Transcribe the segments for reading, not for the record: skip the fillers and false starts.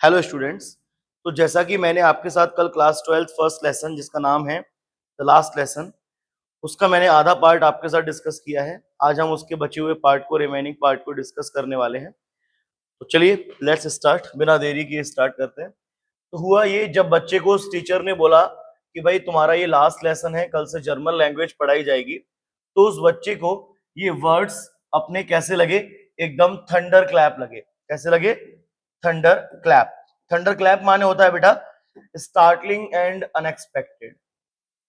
Hello students. तो जैसा कि मैंने आपके साथ कल क्लास 12 फर्स्ट लेसन जिसका नाम है द लास्ट लेसन, उसका मैंने आधा पार्ट आपके साथ डिस्कस किया है। आज हम उसके बचे हुए पार्ट को, रिमेनिंग पार्ट को डिस्कस करने वाले हैं। तो चलिए लेट्स स्टार्ट, बिना देरी किए स्टार्ट करते हैं। तो हुआ ये, जब बच्चे को उस टीचर ने बोला कि भाई तुम्हारा ये लास्ट लेसन है, कल से जर्मन लैंग्वेज पढ़ाई जाएगी, तो उस बच्चे को ये वर्ड्स अपने कैसे लगे? एकदम थंडर क्लैप लगे। कैसे लगे? Thunder clap. थंडर क्लैप माने होता है बेटा startling and unexpected.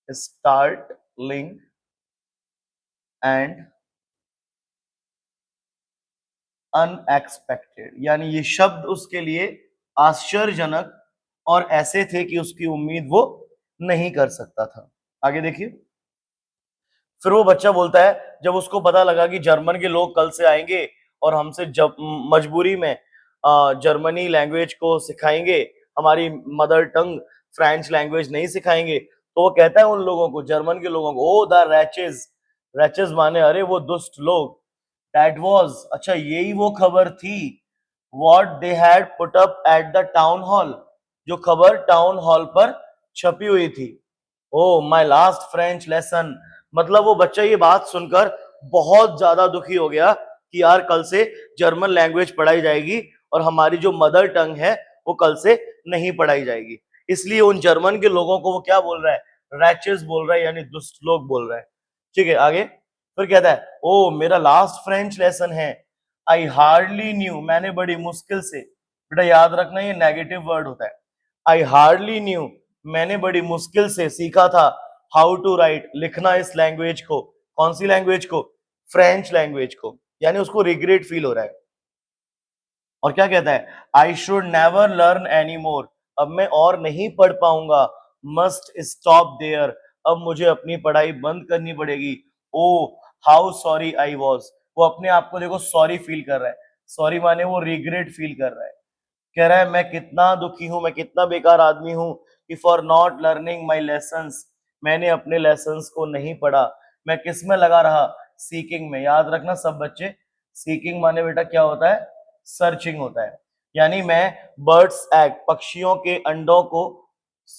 Startling and unexpected, यानी ये शब्द उसके लिए आश्चर्यजनक और ऐसे थे कि उसकी उम्मीद वो नहीं कर सकता था। आगे देखिए, फिर वो बच्चा बोलता है, जब उसको पता लगा कि जर्मन के लोग कल से आएंगे और हमसे जब मजबूरी में जर्मनी लैंग्वेज को सिखाएंगे, हमारी मदर टंग फ्रेंच लैंग्वेज नहीं सिखाएंगे, तो वो कहता है उन लोगों को, जर्मन के लोगों को, ओ द रैचेस। रैचेस माने अरे वो दुष्ट लोग। दैट वाज, अच्छा यही वो खबर थी, what they had put up at the town hall, जो खबर टाउन हॉल पर छपी हुई थी। Oh my last French lesson, मतलब वो बच्चा ये बात सुनकर बहुत ज्यादा दुखी हो गया कि यार कल से जर्मन लैंग्वेज पढ़ाई जाएगी और हमारी जो मदर टंग है वो कल से नहीं पढ़ाई जाएगी। इसलिए उन जर्मन के लोगों को वो क्या बोल रहा है? रैचेस बोल रहा है, यानी दुष्ट लोग बोल रहा है। ठीक है, आगे फिर कहता है, ओ मेरा लास्ट फ्रेंच लेसन है, आई हार्डली न्यू, मैंने बड़ी मुश्किल से, बेटा याद रखना ये नेगेटिव वर्ड होता है। आई हार्डली न्यू, मैंने बड़ी मुश्किल से सीखा था, हाउ टू राइट, लिखना इस लैंग्वेज को। कौन सी लैंग्वेज को? फ्रेंच लैंग्वेज को। यानी उसको रिग्रेट फील हो रहा है। और क्या कहता है? I should never learn any more, अब मैं और नहीं पढ़ पाऊंगा। मस्ट स्टॉप देयर, अब मुझे अपनी पढ़ाई बंद करनी पड़ेगी। ओ हाउ सॉरी आई वॉज, वो अपने आप को देखो सॉरी फील कर रहा है। सॉरी माने वो रिग्रेट फील कर रहा है। कह रहा है मैं कितना दुखी हूं, मैं कितना बेकार आदमी हूं कि for not learning my lessons, मैंने अपने लेसन्स को नहीं पढ़ा। मैं किस में लगा रहा? सीकिंग में। याद रखना सब बच्चे, सीकिंग माने बेटा क्या होता है? सर्चिंग होता है। यानी मैं बर्ड्स एग, पक्षियों के अंडों को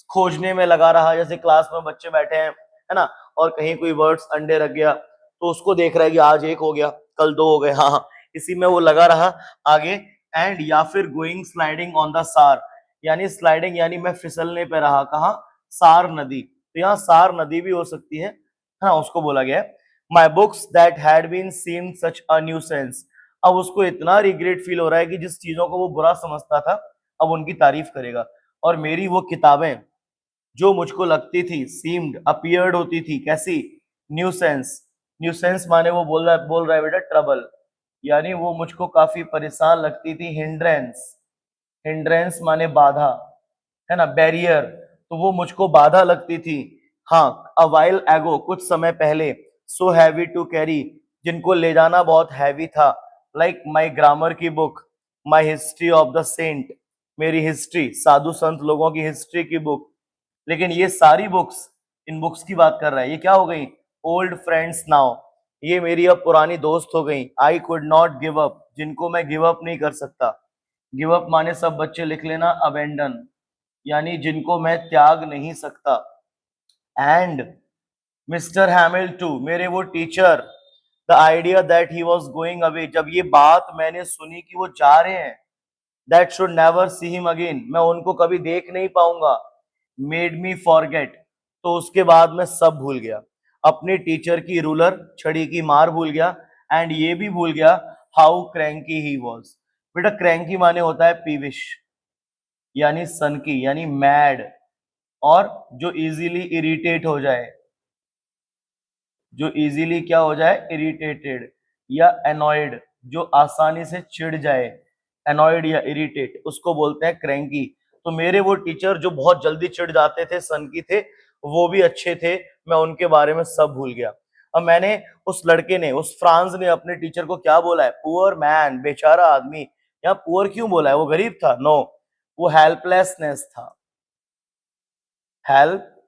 खोजने में लगा रहा। जैसे क्लास में बच्चे बैठे हैं, है ना, और कहीं कोई बर्ड्स अंडे रख गया तो उसको देख रहा है कि आज एक हो गया, कल दो हो गए, हाँ, इसी में वो लगा रहा। आगे, एंड या फिर गोइंग स्लाइडिंग ऑन द सार, यानी स्लाइडिंग यानी मैं फिसलने पे रहा। कहा? सार नदी। तो यहाँ सार नदी भी हो सकती है, हाँ, उसको बोला गया है। My books that had been seen such a nuisance, अब उसको इतना रिग्रेट फील हो रहा है कि जिस चीजों को वो बुरा समझता था अब उनकी तारीफ करेगा। और मेरी वो किताबें जो मुझको लगती थी, सीम्ड, अपीयर्ड होती थी, कैसी? न्यूसेंस। न्यूसेंस माने वो बोल रहा है बेटा ट्रबल, यानी वो मुझको काफी परेशान लगती थी। हिंड्रेंस, हिंड्रेंस माने बाधा, है ना, बैरियर, तो वो मुझको बाधा लगती थी। हाँ, अ वाइल एगो, कुछ समय पहले, सो हैवी टू कैरी, जिनको ले जाना बहुत हैवी था। लाइक माई ग्रामर की book, my history of the saint, मेरी हिस्ट्री, साधु संत लोगों की हिस्ट्री की बुक। लेकिन ये सारी बुक्स, इन बुक्स की बात कर रहा है, ये क्या हो गई? ओल्ड फ्रेंड्स नाउ, ये मेरी अब पुरानी दोस्त हो गई। I could not give up, जिनको मैं गिव अप नहीं कर सकता। गिव अप माने सब बच्चे लिख लेना अबेंडन, यानी जिनको मैं त्याग नहीं सकता। एंड मिस्टर हैमिल टू, मेरे वो teacher, the idea that he was going away, जब ये बात मैंने सुनी कि वो जा रहे हैं, that should never see him again, मैं उनको कभी देख नहीं पाऊंगा। मेड मी फॉरगेट, तो उसके बाद मैं सब भूल गया। अपने टीचर की रूलर, छड़ी की मार भूल गया। एंड ये भी भूल गया हाउ क्रैंकी ही वॉज, बेटा क्रैंकी माने होता है पीविश, यानी सनकी, यानी मैड, और जो इजीली इरिटेट हो जाए, जो इजीली क्या हो जाए? इरिटेटेड या एनॉयड, जो आसानी से चिढ़ जाए, एनॉयड या इरिटेट, उसको बोलते हैं क्रैंकी। तो मेरे वो टीचर जो बहुत जल्दी चिढ़ जाते थे, सनकी थे, वो भी अच्छे थे, मैं उनके बारे में सब भूल गया। अब मैंने, उस लड़के ने, उस फ्रांस ने अपने टीचर को क्या बोला है? पुअर मैन, बेचारा आदमी। यहाँ पुअर क्यों बोला है? वो गरीब था? नो, वो हेल्पलेसनेस था, हेल्पलेसनेस,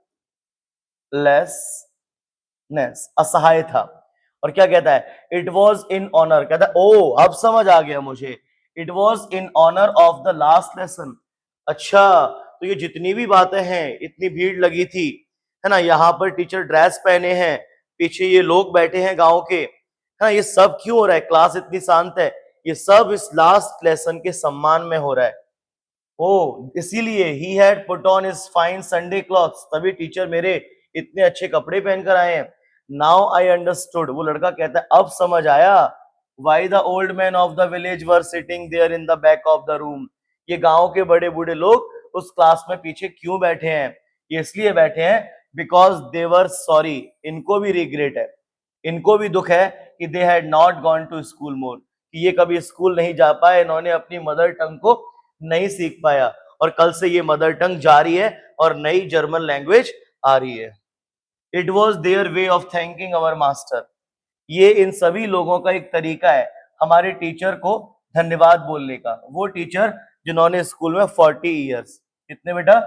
असहाय था। और क्या कहता है? इट वॉज इन ऑनर, कहता है ओ अब समझ आ गया मुझे, it was in honour of the last lesson, अच्छा, तो ये जितनी भी बातें हैं, इतनी भीड़ लगी थी, है ना? यहाँ पर टीचर ड्रेस पहने हैं, पीछे ये लोग बैठे हैं गांव के, है ना? ये सब क्यों हो रहा है? क्लास इतनी शांत है, ये सब इस लास्ट लेसन के सम्मान में हो रहा है। ओ, इसीलिए he had put on his fine Sunday clothes, तभी टीचर मेरे इतने अच्छे कपड़े पहन कर आए हैं। नाउ आई अंडरस्टूड, वो लड़का कहता है अब समझ आया, why the old man of the village were sitting there in the back of the room, ये गांव के बड़े बूढ़े लोग उस क्लास में पीछे क्यों बैठे हैं? ये इसलिए बैठे हैं बिकॉज दे वर सॉरी, इनको भी रिग्रेट है, इनको भी दुख है कि they had not gone to school more, कि ये कभी स्कूल नहीं जा पाए, इन्होंने अपनी मदर टंग को नहीं सीख पाया, और कल से ये मदर टंग जा रही है और नई जर्मन लैंग्वेज आ रही है। It was their way of thanking our master, ये इन सभी लोगों का एक तरीका है हमारे टीचर को धन्यवाद बोलने का। वो टीचर जिन्होंने स्कूल में 40 ईयर्स, कितने बेटा,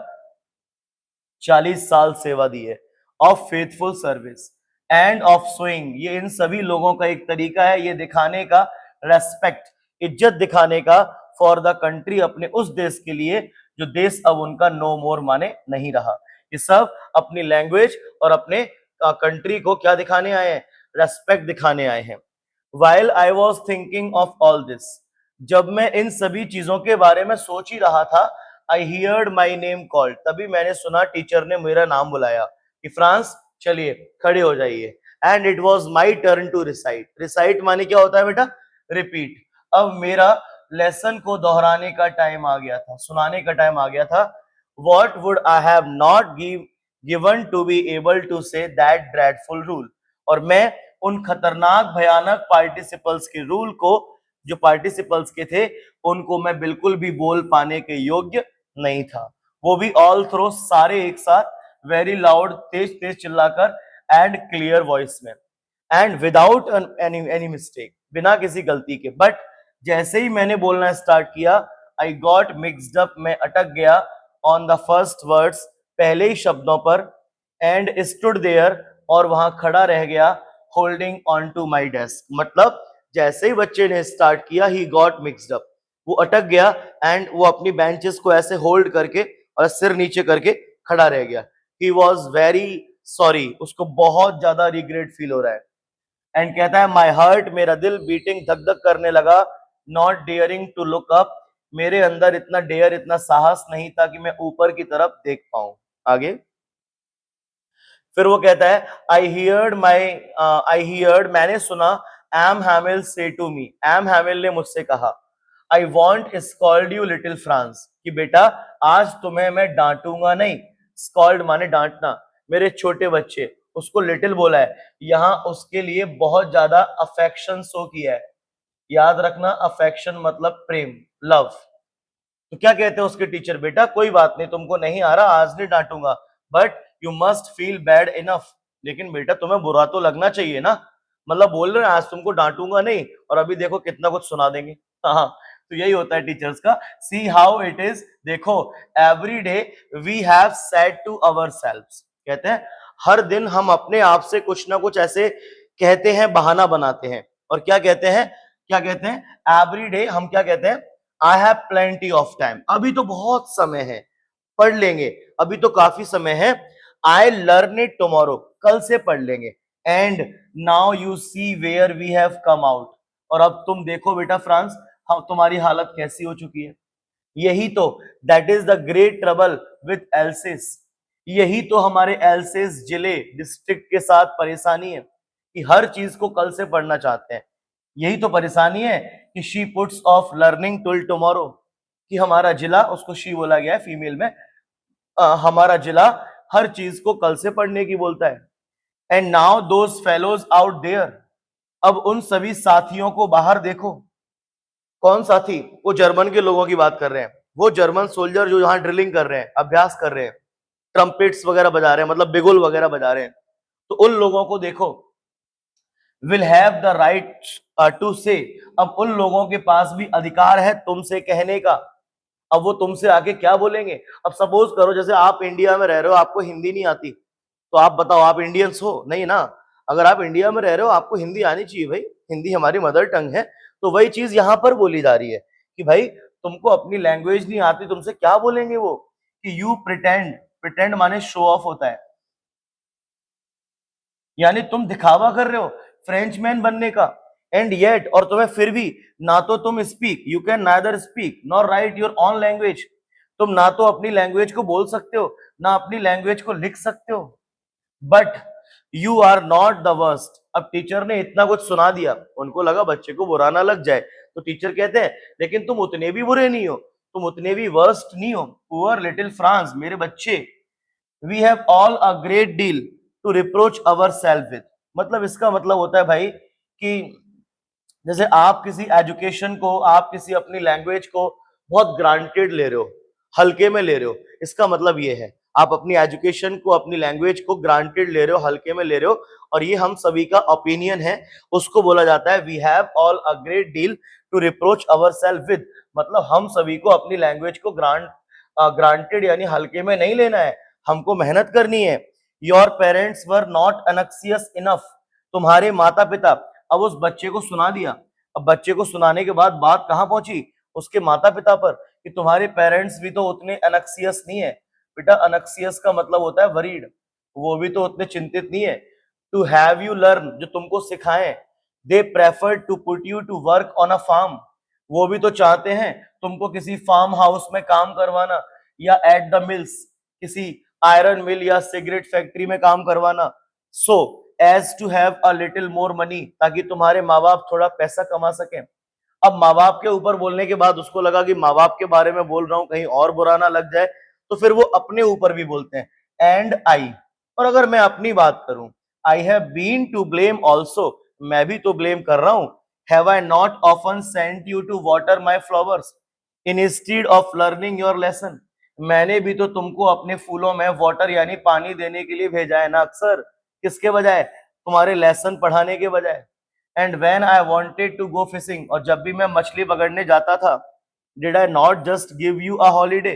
40 साल सेवा दी है, of faithful service end of showing, ये इन सभी लोगों का एक तरीका है ये दिखाने का, रेस्पेक्ट, इज्जत दिखाने का, फॉर द कंट्री, अपने उस देश के लिए जो देश अब उनका नो मोर माने नहीं रहा। ये सब अपनी लैंग्वेज और अपने कंट्री को क्या दिखाने आए हैं? रेस्पेक्ट दिखाने आए हैं। While I was thinking of all this, जब मैं इन सभी चीजों के बारे में सोच ही रहा था, I heard my name called, तभी मैंने सुना टीचर ने मेरा नाम बुलाया कि फ्रांस चलिए खड़े हो जाइए। And it was my turn to recite, recite माने क्या होता है बेटा? रिपीट। अब मेरा लेसन को दोहराने का टाइम आ गया था, सुनाने का टाइम आ गया था। What would I have not given to be able to say that dreadful rule, और मैं उन खतरनाक भयानक पार्टिसिपल्स के रूल को, जो पार्टिसिपल्स के थे, उनको मैं बिल्कुल भी बोल पाने के योग्य नहीं था, वो भी ऑल थ्रो, सारे एक साथ, वेरी लाउड, तेज तेज चिल्लाकर, एंड क्लियर वॉइस में, एंड विदाउट एनी मिस्टेक, बिना किसी गलती के। बट जैसे ही मैंने बोलना स्टार्ट किया, आई गॉट मिक्सड अप, मैं अटक गया, ऑन द फर्स्ट वर्ड्स, पहले ही शब्दों पर, एंड स्टूड देयर, और वहां खड़ा रह गया, holding on to my desk, मतलब जैसे ही बच्चे ने स्टार्ट किया, ही गॉट मिक्सड अप, वो अटक गया, एंड वो अपनी बेंचेस को ऐसे होल्ड करके और सिर नीचे करके खड़ा रह गया। ही वॉज वेरी सॉरी, उसको बहुत ज्यादा रिग्रेट फील हो रहा है। एंड कहता है माई हार्ट, मेरा दिल बीटिंग, धक धक करने लगा, not daring to look up, मेरे अंदर इतना डेयर, इतना साहस नहीं था कि मैं ऊपर की तरफ देख पाऊं। आगे फिर वो कहता है आई हियर्ड, मैंने सुना, एम हैमिल से टू मी, एम हैमिल ने मुझसे कहा, I want scold you little France, कि बेटा आज तुम्हें मैं डांटूंगा नहीं, स्कॉल्ड माने डांटना, मेरे छोटे बच्चे, उसको लिटिल बोला है, यहां उसके लिए बहुत ज्यादा अफेक्शन शो किया है। याद रखना, अफेक्शन मतलब प्रेम, लव। तो क्या कहते हैं उसके टीचर, बेटा कोई बात नहीं, तुमको नहीं आ रहा, आज नहीं डांटूंगा, but you must feel bad enough, लेकिन बेटा तुम्हें बुरा तो लगना चाहिए ना, मतलब बोल रहे हैं आज तुमको डांटूंगा नहीं, और अभी देखो कितना कुछ सुना देंगे। हाँ, तो यही होता है टीचर्स का। सी हाउ इट इज, देखो, every day we have said to ourselves, कहते हैं हर दिन हम अपने आप से कुछ ना कुछ ऐसे कहते हैं, बहाना बनाते हैं, और क्या कहते हैं, क्या कहते हैं, एवरी डे हम क्या कहते हैं, I have plenty of time, अभी तो बहुत समय है, पढ़ लेंगे, अभी तो काफी समय है, आई लर्न इट टुमारो, कल से पढ़ लेंगे, and now you see where we have come out, और अब तुम देखो बेटा फ्रांस, हम तुम्हारी हालत कैसी हो चुकी है। यही तो, that is the great trouble with else's, यही तो हमारे एल्सिस जिले डिस्ट्रिक्ट के साथ परेशानी है कि हर चीज को कल से पढ़ना चाहते हैं। यही तो परेशानी है कि she puts of learning till tomorrow, कि हमारा जिला, उसको शी बोला गया है फीमेल में, हमारा जिला हर चीज को कल से पढ़ने की बोलता है। And now those fellows out there, अब उन सभी साथियों को बाहर देखो। कौन साथी? वो जर्मन के लोगों की बात कर रहे हैं, वो जर्मन सोल्जर जो यहाँ ड्रिलिंग कर रहे हैं, अभ्यास कर रहे हैं, ट्रम्पेट्स वगैरह बजा रहे हैं, मतलब बिगुल वगैरह बजा रहे हैं, तो उन लोगों को देखो। Will have the right to say, अब उन लोगों के पास भी अधिकार है तुमसे कहने का। अब वो तुमसे आके क्या बोलेंगे? अब सपोज करो जैसे आप इंडिया में रह रहे हो, आपको हिंदी नहीं आती, तो आप बताओ आप इंडियंस हो? नहीं ना। अगर आप इंडिया में रह रहे हो, आपको हिंदी आनी चाहिए भाई, हिंदी हमारी मदर टंग है। तो वही चीज यहाँ पर बोली जा रही है कि भाई तुमको अपनी लैंग्वेज नहीं आती, तुमसे क्या बोलेंगे वो कि यू प्रिटेंड। प्रिटेंड माने शो ऑफ होता है, यानी तुम दिखावा कर रहे हो फ्रेंचमैन बनने का। एंड येट, और तुम्हें फिर भी ना तो तुम speak, you can neither speak nor right your own language. तुम ना तो अपनी लैंग्वेज को बोल सकते हो, ना अपनी लैंग्वेज को लिख सकते हो। But you are not the worst. अब टीचर ने इतना कुछ सुना दिया, उनको लगा बच्चे को बुरा ना लग जाए, तो टीचर कहते हैं लेकिन तुम उतने भी बुरे नहीं हो, तुम उतने भी वर्स्ट नहीं हो। पुअर लिटिल फ्रांस, मेरे बच्चे, we have all a great deal to reproach our self with. मतलब इसका मतलब होता है भाई कि जैसे आप किसी एजुकेशन को, आप किसी अपनी लैंग्वेज को बहुत ग्रांटेड ले रहे हो, हल्के में ले रहे हो, इसका मतलब ये है आप अपनी एजुकेशन को, अपनी लैंग्वेज को ग्रांटेड ले रहे हो, हल्के में ले रहे हो। और ये हम सभी का ओपिनियन है, उसको बोला जाता है we have all a great deal to reproach our self with. मतलब हम सभी को अपनी लैंग्वेज को ग्रांटेड यानी हल्के में नहीं लेना है, हमको मेहनत करनी है। Your parents were not anxious enough. तुम्हारे माता पिता, अब उस बच्चे को सुना दिया। अब बच्चे को सुनाने के बाद बात कहां पहुंची, उसके माता पिता पर, कि तुम्हारे पेरेंट्स भी तो उतने अनक्सियस नहीं है। बेटा अनक्सियस का मतलब होता है वरीड, वो भी तो उतने चिंतित नहीं है। टू हैव यू लर्न, जो तुमको सिखाएं। They prefer to put you to work on a farm, वो भी तो चाहते हैं तुमको किसी फार्म हाउस में काम करवाना, या एट द मिल्स, किसी आयरन मिल या सिगरेट फैक्ट्री में काम करवाना। So as to have a little more money, ताकि तुम्हारे माँ बाप थोड़ा पैसा कमा सकें। अब माँ बाप के ऊपर बोलने के बाद उसको लगा कि माँ बाप के बारे में बोल रहा हूं, कहीं और बुरा ना लग जाए, तो फिर वो अपने ऊपर भी बोलते हैं, एंड आई। और अगर मैं अपनी बात करूं, I have been to blame also, मैं भी तो ब्लेम कर रहा हूं। Have I not often sent you to water my flowers instead of learning your lesson, मैंने भी तो तुमको अपने फूलों में वाटर यानी पानी देने के लिए भेजा है ना अक्सर, किसके बजाय, तुम्हारे लेसन पढ़ाने के बजाय। And when I wanted to go fishing, और जब भी मैं मछली पकड़ने जाता था, did I not just give you a holiday,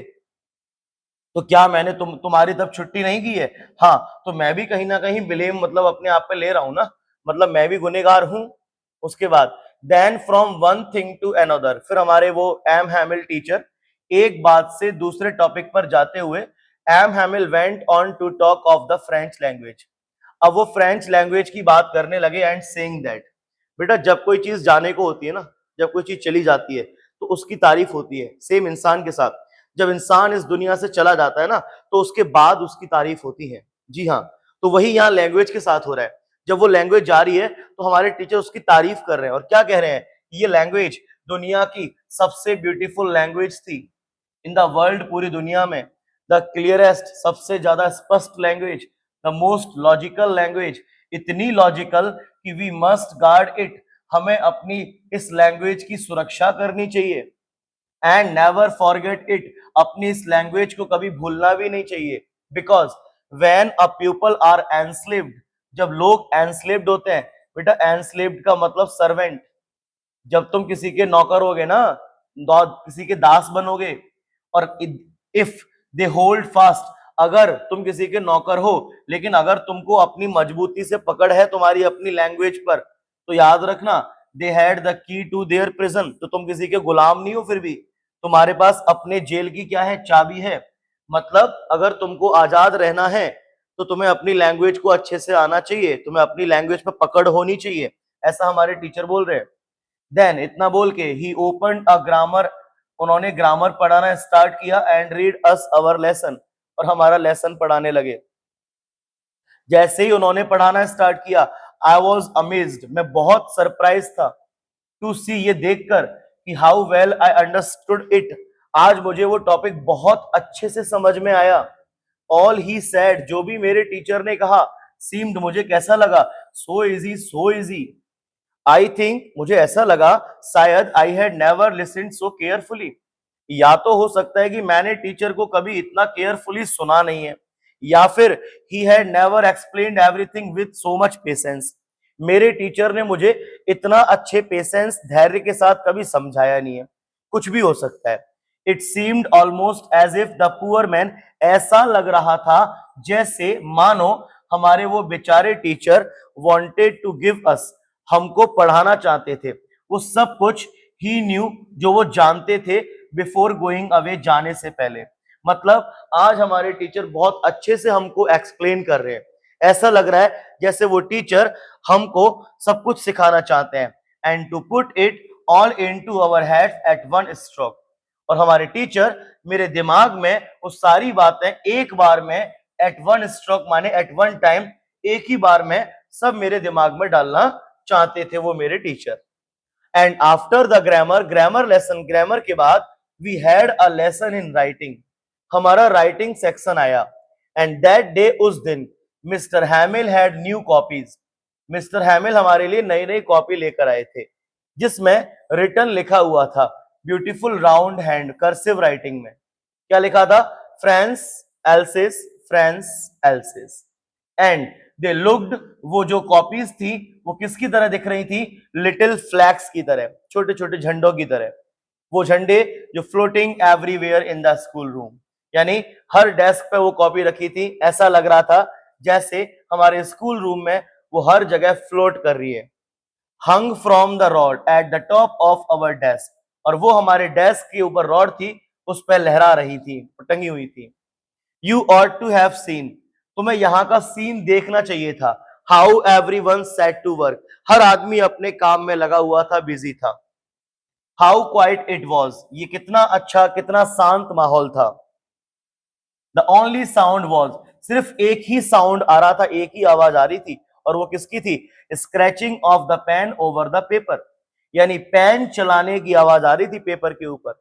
तो क्या मैंने तुम्हारी तब छुट्टी नहीं की है। हाँ, तो मैं भी कहीं ना कहीं ब्लेम मतलब अपने आप पे ले रहा हूं ना, मतलब मैं भी गुनहगार हूं। उसके बाद then from one thing to another, फिर हमारे वो एम हैमिल टीचर एक बात से दूसरे टॉपिक पर जाते हुए, M Hamel went on to talk of the French language. अब वो फ्रेंच लैंग्वेज की बात करने लगे एंड सेइंग दैट, बेटा जब कोई चीज जाने को होती है ना, जब कोई चीज चली जाती है तो उसकी तारीफ होती है। सेम इंसान के साथ, जब इंसान इस दुनिया से चला जाता है ना, तो उसके बाद उसकी तारीफ होती है। जी हाँ, तो वही यहाँ लैंग्वेज के साथ हो रहा है। जब वो लैंग्वेज जा रही है तो हमारे टीचर उसकी तारीफ कर रहे हैं, और क्या कह रहे हैं, ये लैंग्वेज दुनिया की सबसे ब्यूटीफुल लैंग्वेज थी इन द वर्ल्ड, पूरी दुनिया में। द क्लियरेस्ट, सबसे ज्यादा स्पष्ट language. The most logical language, इतनी लॉजिकल कि वी मस्ट गार्ड इट, हमें अपनी इस लैंग्वेज की सुरक्षा करनी चाहिए। एंड नेवर फॉरगेट इट, अपनी इस लैंग्वेज को कभी भूलना भी नहीं चाहिए। Because when a people are enslaved, जब लोग एनस्लेव्ड होते हैं, बेटा एनस्लेव्ड का मतलब सर्वेंट, जब तुम किसी के नौकर होगे ना, किसी के दास बनोगे, और इफ दे होल्ड फास्ट, अगर तुम किसी के नौकर हो, लेकिन अगर तुमको अपनी मजबूती से पकड़ है तुम्हारी अपनी लैंग्वेज पर, तो याद रखना, they had the key to their prison, तो तुम किसी के गुलाम नहीं हो, फिर भी तुम्हारे पास अपने जेल की क्या है, चाबी है। मतलब अगर तुमको आजाद रहना है तो तुम्हें अपनी लैंग्वेज को अच्छे से आना चाहिए, तुम्हें अपनी लैंग्वेज पर पकड़ होनी चाहिए, ऐसा हमारे टीचर बोल रहे हैं। देन इतना बोल के ही ओपन अ ग्रामर, उन्होंने ग्रामर पढ़ाना स्टार्ट किया, and read us our lesson, और हमारा लेसन पढ़ाने लगे। जैसे ही उन्होंने पढ़ाना स्टार्ट किया, आई वॉज अमेज्ड, मैं बहुत सरप्राइज था, टू सी, ये देखकर कि how well I understood it, आज मुझे वो टॉपिक बहुत अच्छे से समझ में आया। ऑल ही सेड, जो भी मेरे टीचर ने कहा, सीम्ड, मुझे कैसा लगा, so easy so easy. I think, मुझे ऐसा लगा, शायद I had never listened so carefully, या तो हो सकता है कि मैंने टीचर को कभी इतना केयरफुली सुना नहीं है, या फिर he had never explained everything with so much patience, मेरे टीचर ने मुझे इतना अच्छे पेशेंस, धैर्य के साथ कभी समझाया नहीं है। कुछ भी हो सकता है। It seemed almost as if the poor man, ऐसा लग रहा था जैसे मानो हमारे वो बेचारे teacher wanted to give us, हमको पढ़ाना चाहते थे वो सब कुछ ही न्यू, जो वो जानते थे, बिफोर गोइंग अवे, जाने से पहले। मतलब आज हमारे टीचर बहुत अच्छे से हमको एक्सप्लेन कर रहे हैं, ऐसा लग रहा है जैसे वो टीचर हमको सब कुछ सिखाना चाहते हैं। And to put it all into our head at one stroke, और हमारे टीचर मेरे दिमाग में वो सारी बातें एक बार में, एट वन स्ट्रोक माने एट वन टाइम, एक ही बार में सब मेरे दिमाग में डालना चाहते थे वो मेरे teacher. And after the grammar lesson, grammar के बाद we had a lesson in writing, हमारा राइटिंग सेक्शन आया। एंड दैट डे, उस दिन, mister Hamel had new copies, mister Hamel हमारे लिए नई नई कॉपी लेकर आए थे, जिसमें रिटन लिखा हुआ था, beautiful round hand cursive writing में। क्या लिखा था? France else's, France else's. And they looked, वो जो कॉपीज थी वो किसकी तरह दिख रही थी? लिटिल फ्लैग्स की तरह, छोटे छोटे झंडों की तरह। वो झंडे जो floating everywhere in the school room, यानी हर डेस्क पे वो कॉपी रखी थी, ऐसा लग रहा था जैसे हमारे स्कूल रूम में वो हर जगह फ्लोट कर रही है। Hung from the rod at the top of our desk, और वो हमारे डेस्क के ऊपर रॉड थी, उस पर लहरा रही थी, टंगी हुई थी। You ought to have seen, तुम्हें यहाँ का सीन देखना चाहिए था। How everyone set to work, हर आदमी अपने काम में लगा हुआ था, बिजी था। हाउ क्वाइट इट वॉज, ये कितना अच्छा, कितना शांत माहौल था। द ओनली साउंड वॉज, सिर्फ एक ही साउंड आ रहा था, एक ही आवाज आ रही थी, और वो किसकी थी? Scratching of the pen over the paper, यानी पेन चलाने की आवाज आ रही थी पेपर के ऊपर।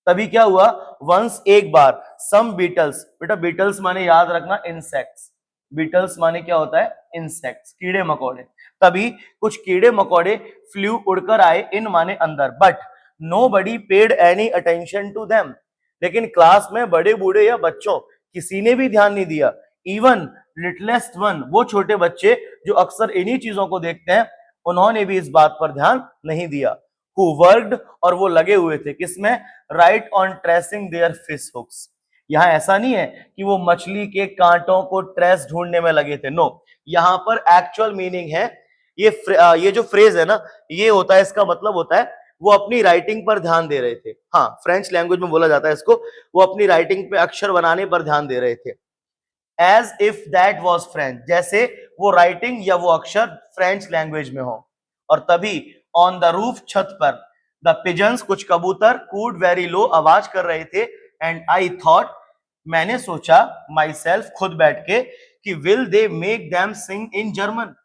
तभी क्या हुआ? वंस, एक बार, सम बीटल्स, बेटा बीटल्स माने याद रखना इंसेक्ट्स, बीटल्स माने क्या होता है? इंसेक्ट्स, कीड़े मकोड़े। तभी कुछ कीड़े मकोड़े फ्लू, उड़कर आए, इन माने अंदर, but nobody paid any attention to them, लेकिन क्लास में बड़े बूढ़े या बच्चों किसी ने भी ध्यान नहीं दिया। इवन लिटलेस्ट वन, वो छोटे बच्चे जो अक्सर इन्हीं चीजों को देखते हैं, उन्होंने भी इस बात पर ध्यान नहीं दिया। Who worked, और वो लगे हुए थे किसमें? Right on tracing their fish hooks, यहाँ ऐसा नहीं है कि वो मछली के कांटों को ट्रेस ढूंढने में लगे थे, नो, यहाँ पर एक्चुअल मीनिंग है, ये जो फ्रेज है ना, ये होता है, इसका मतलब होता है वो अपनी राइटिंग पर ध्यान दे रहे थे। हाँ, फ्रेंच लैंग्वेज में बोला जाता है इसको, वो अपनी राइटिंग पे अक्षर बनाने पर ध्यान दे रहे थे। As if that was French, जैसे वो राइटिंग या वो अक्षर फ्रेंच लैंग्वेज में हो। और तभी ऑन द रूफ, छत पर, द पिजन्स, कुछ कबूतर, कूड वेरी लो, आवाज कर रहे थे। एंड आई थॉट, मैंने सोचा, माई सेल्फ, खुद बैठ के, कि will they make them sing in German,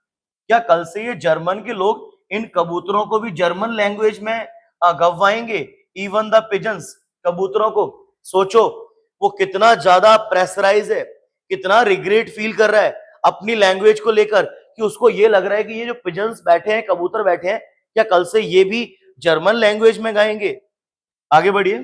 क्या कल से ये जर्मन के लोग इन कबूतरों को भी जर्मन लैंग्वेज में गवाएंगे? इवन द पिजन्स, कबूतरों को। सोचो वो कितना ज्यादा प्रेशराइज है, कितना रिग्रेट फील कर रहा है अपनी लैंग्वेज को लेकर, कि उसको ये लग रहा है कि ये जो पिजन्स बैठे हैं, कबूतर बैठे हैं, क्या कल से ये भी जर्मन लैंग्वेज में गाएंगे? आगे बढ़िए।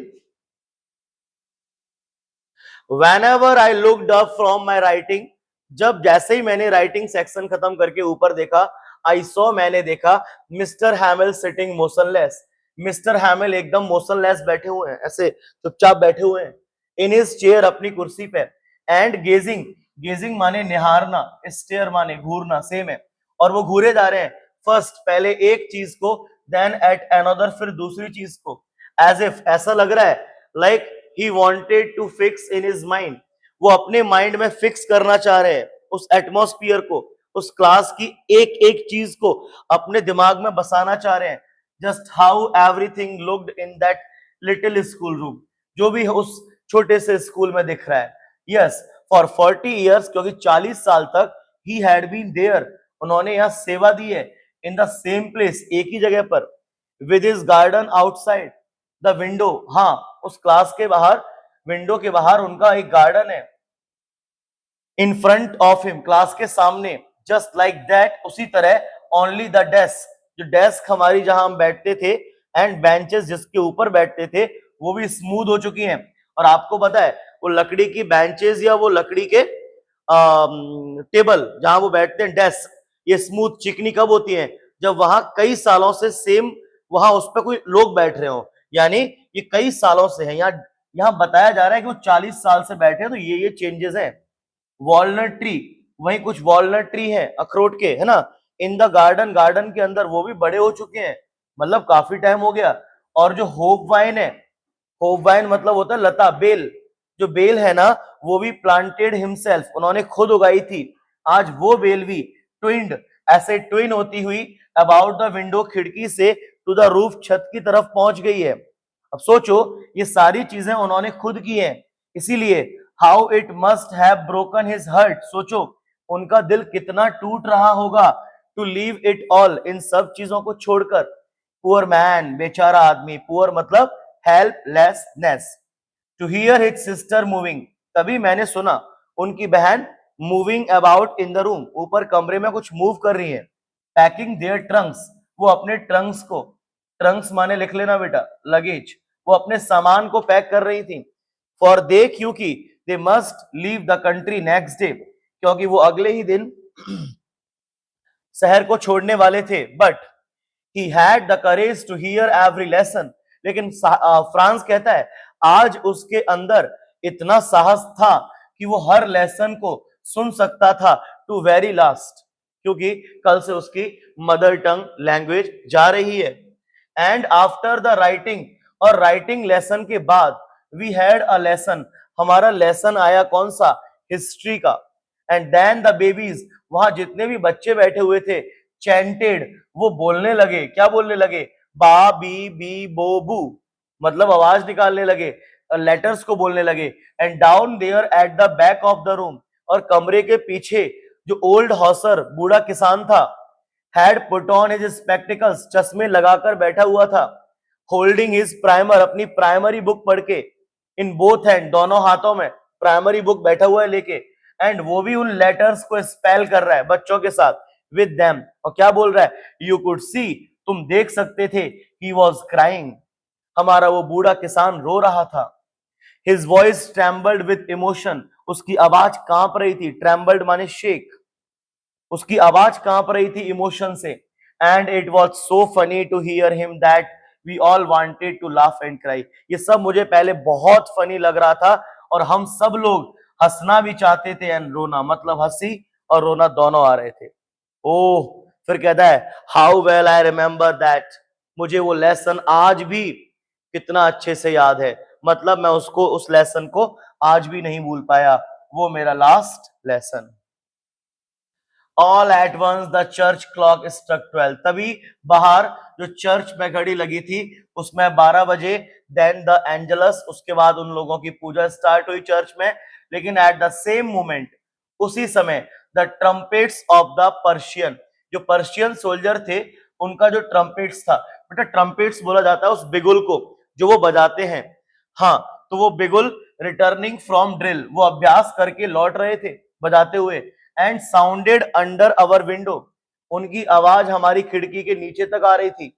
Whenever I looked up from my writing, जब जैसे ही मैंने राइटिंग सेक्शन खत्म करके ऊपर देखा, आई सॉ, मैंने देखा, मिस्टर हैमिल सिटिंग मोशनलेस, मिस्टर हैमिल एकदम मोशनलेस बैठे हुए हैं, ऐसे चुपचाप बैठे हुए हैं, इन हिज चेयर, अपनी कुर्सी पे। एंड गेजिंग, गेजिंग माने निहारना, स्टेयर माने घूरना, सेम है, और वो घूरे जा रहे हैं, फर्स्ट, पहले एक चीज को, देन एट अनदर, फिर दूसरी चीज को, एज इफ, ऐसा लग रहा है, like he wanted to fix in his mind, वो अपने माइंड में फिक्स करना चाह रहे हैं उस एटमॉस्फियर को, उस क्लास की एक एक चीज को अपने दिमाग में बसाना चाह रहे हैं। Just how everything looked in that little school room, जो भी उस छोटे से स्कूल में दिख रहा है। यस, फॉर 40 years, क्योंकि 40 साल तक, he had been there, उन्होंने यहाँ सेवा दी है, इन द सेम प्लेस, एक ही जगह पर, with his garden outside the window, हाँ, उस क्लास के बाहर, विंडो के बाहर उनका एक गार्डन है, in front of him, class के सामने, जस्ट लाइक दैट, उसी तरह, ओनली द डेस्क, जो डेस्क हमारी जहां हम बैठते थे, एंड बेंचेस जिसके ऊपर बैठते थे, वो भी स्मूथ हो चुकी हैं। और आपको पता है वो लकड़ी की बेंचेस या वो लकड़ी के टेबल जहां वो बैठते हैं, डेस्क, ये स्मूथ चिकनी कब होती है? जब वहां कई सालों से सेम, वहां उस पर कोई लोग बैठ रहे हो, यानी ये कई सालों से है। यहाँ बताया जा रहा है कि वो 40 साल से बैठे हैं, तो ये चेंजेस हैं। वॉलनट ट्री, वहीं कुछ वॉलनट ट्री है, अखरोट के, है ना, इन द गार्डन, गार्डन के अंदर, वो भी बड़े हो चुके हैं, मतलब काफी टाइम हो गया। और जो होप वाइन है, होपवाइन मतलब होता है लता, बेल। जो बेल है ना, वो भी प्लांटेड हिमसेल्फ, उन्होंने खुद उगाई थी। आज वो बेल भी ट्विंड, ऐसे ट्विन होती हुई अबाउट द विंडो, खिड़की से टू द रूफ, छत की तरफ पहुंच गई है। अब सोचो, ये सारी चीजें उन्होंने खुद की हैं, इसीलिए how it must have broken his heart, सोचो उनका दिल कितना टूट रहा होगा, टू लीव इट ऑल, इन सब चीजों को छोड़कर। पुअर मैन, बेचारा आदमी, पुअर मतलब helplessness, to hear his sister moving, तभी मैंने सुना उनकी बहन moving about in the room, ऊपर कमरे में कुछ मूव कर रही है। पैकिंग देयर ट्रंक्स, वो अपने ट्रंक्स को, ट्रंक्स माने लिख लेना बेटा, लगेज, वो अपने सामान को पैक कर रही थी। फॉर दे, क्योंकि they must leave the country next day, क्योंकि वो अगले ही दिन शहर को छोड़ने वाले थे। But he had the courage to hear every lesson, लेकिन फ्रांस कहता है आज उसके अंदर इतना साहस था कि वो हर लेसन को सुन सकता था, टू वेरी लास्ट, क्योंकि कल से उसकी मदर टंग लैंग्वेज जा रही है। एंड आफ्टर द राइटिंग, और राइटिंग लेसन के बाद, वी हैड अ लेसन, हमारा लेसन आया कौन सा, हिस्ट्री का। एंड देन द बेबीज, वहां जितने भी बच्चे बैठे हुए थे, चैंटेड, वो बोलने लगे, क्या बोलने लगे, बा बी बी बो बू, मतलब आवाज निकालने लगे, लेटर्स को बोलने लगे। And down there at the back of the room, और कमरे के पीछे जो ओल्ड हॉसर, बूढ़ा किसान था, had put on his spectacles, चश्मे लगाकर बैठा हुआ था, होल्डिंग हिज प्राइमर, अपनी प्राइमरी बुक पढ़ के, इन बोथ हैंड, दोनों हाथों में प्राइमरी बुक बैठा हुआ है लेके, एंड वो भी उन लेटर्स को स्पेल कर रहा है बच्चों के साथ, विद देम, और क्या बोल रहा है, यू कुड सी, तुम देख सकते थे, ही वॉज क्राइंग, हमारा वो बूढ़ा किसान रो रहा था। His voice trembled with emotion, उसकी आवाज कांप रही थी, ट्रेम्बल्ड माने शेक, उसकी आवाज कांप रही थी इमोशन से। And it was so funny to hear him that we all wanted to laugh and cry, ये सब मुझे पहले बहुत फनी लग रहा था, और हम सब लोग हंसना भी चाहते थे, एंड रोना, मतलब हंसी और रोना दोनों आ रहे थे। ओह, फिर कहता है how well I remember that, मुझे वो लेसन आज भी कितना अच्छे से याद है, मतलब मैं उसको, उस लेसन को आज भी नहीं भूल पाया, वो मेरा last lesson. All at once the church clock struck 12, तभी बाहर जो चर्च में घड़ी लगी थी उसमें 12 बजे, देन द एंजलस, उसके बाद उन लोगों की पूजा स्टार्ट हुई चर्च में। लेकिन एट द सेम मोमेंट, उसी समय, the trumpets of the Persian, जो पर्शियन सोल्जर थे उनका जो ट्रम्पेट्स था, बेटा ट्रम्पेट्स बोला जाता है उस बिगुल को जो वो बजाते हैं। हाँ, तो वो बिगुल रिटर्निंग फ्रॉम ड्रिल, वो अभ्यास करके लौट रहे थे बजाते हुए, and sounded under our window, उनकी आवाज हमारी खिड़की के नीचे तक आ रही थी।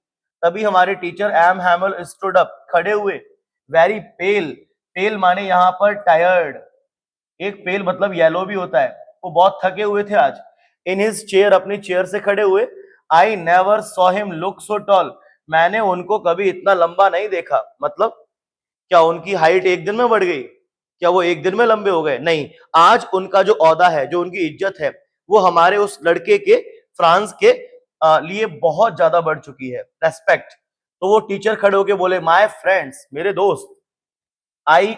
तभी हमारे teacher M Hamel stood up, खड़े हुए, वेरी पेल, पेल माने यहां पर टायर्ड, एक पेल मतलब येलो भी होता है, वो बहुत थके हुए थे आज। इन हिज चेयर, अपनी चेयर से खड़े हुए। I never saw him look so tall, मैंने उनको कभी इतना लंबा नहीं देखा, मतलब क्या उनकी हाइट एक दिन में बढ़ गई, क्या वो एक दिन में लंबे हो गए, नहीं, आज उनका जो औहदा है, जो उनकी इज्जत है, वो हमारे उस लड़के के, फ्रांस के लिए बहुत ज्यादा बढ़ चुकी है, रेस्पेक्ट। तो वो टीचर खड़े होके बोले, माय फ्रेंड्स, मेरे दोस्त, आई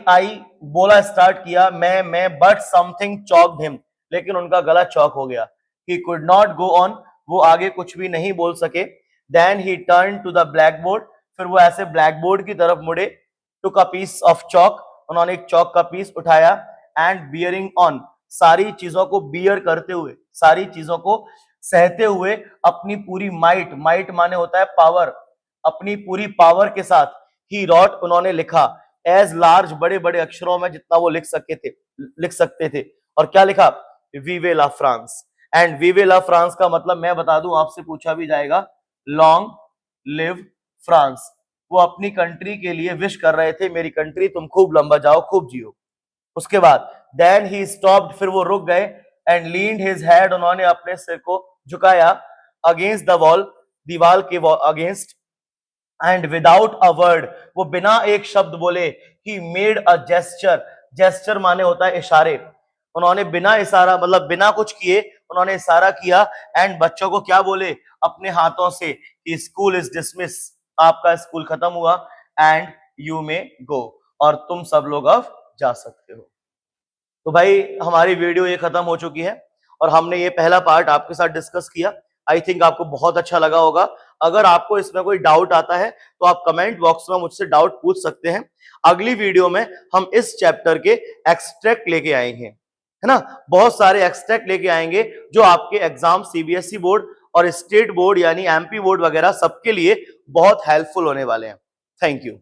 बोला, स्टार्ट किया, मैं, बट समथिंग चॉक्ड हिम, लेकिन उनका गला चौक हो गया। He could not go on, वो आगे कुछ भी नहीं बोल सके। Then he turn to the blackboard, फिर वो ऐसे ब्लैक बोर्ड की तरफ मुड़े, took a piece of chalk, उन्होंने एक चौक का पीस उठाया, एंड बियरिंग ऑन, सारी चीजों को बियर करते हुए, सारी चीजों को सहते हुए, अपनी पूरी माइट, माइट माने होता है पावर, अपनी पूरी पावर के साथ, ही रॉट, उन्होंने लिखा, एज लार्ज, बड़े बड़े अक्षरों में जितना वो लिख सकते थे, और क्या लिखा, वीवे ला फ्रांस। एंड वीवे ला फ्रांस का मतलब मैं बता दूं, आपसे पूछा भी जाएगा, लॉन्ग लिव फ्रांस, वो अपनी कंट्री के लिए विश कर रहे थे, मेरी कंट्री तुम खूब लंबा जाओ, खूब जियो। उसके बाद देन ही स्टॉप्ड, फिर वो रुक गए, एंड लीन्ड हिज हेड, उन्होंने अपने सिर को झुकाया, अगेंस्ट द वॉल, दीवार के against, and without a word, वो बिना एक शब्द बोले, he made a gesture, gesture माने होता है इशारे, उन्होंने बिना इशारा, मतलब बिना कुछ किए उन्होंने इशारा किया, एंड बच्चों को क्या बोले अपने हाथों से, कि स्कूल इज डिसमिस, आपका स्कूल खत्म हुआ, एंड यू मे गो, और तुम सब लोग अब जा सकते हो। तो भाई हमारी वीडियो ये खत्म हो चुकी है और हमने ये पहला पार्ट आपके साथ डिस्कस किया। आई थिंक आपको बहुत अच्छा लगा होगा। अगर आपको इसमें कोई डाउट आता है तो आप कमेंट बॉक्स में मुझसे डाउट पूछ सकते हैं। अगली वीडियो में हम इस चैप्टर के एक्सट्रैक्ट लेके आएंगे, है ना, बहुत सारे एक्सट्रैक्ट लेके आएंगे जो आपके एग्जाम सीबीएसई बोर्ड और स्टेट बोर्ड यानी एमपी बोर्ड वगैरह सबके लिए बहुत हेल्पफुल होने वाले हैं। Thank you.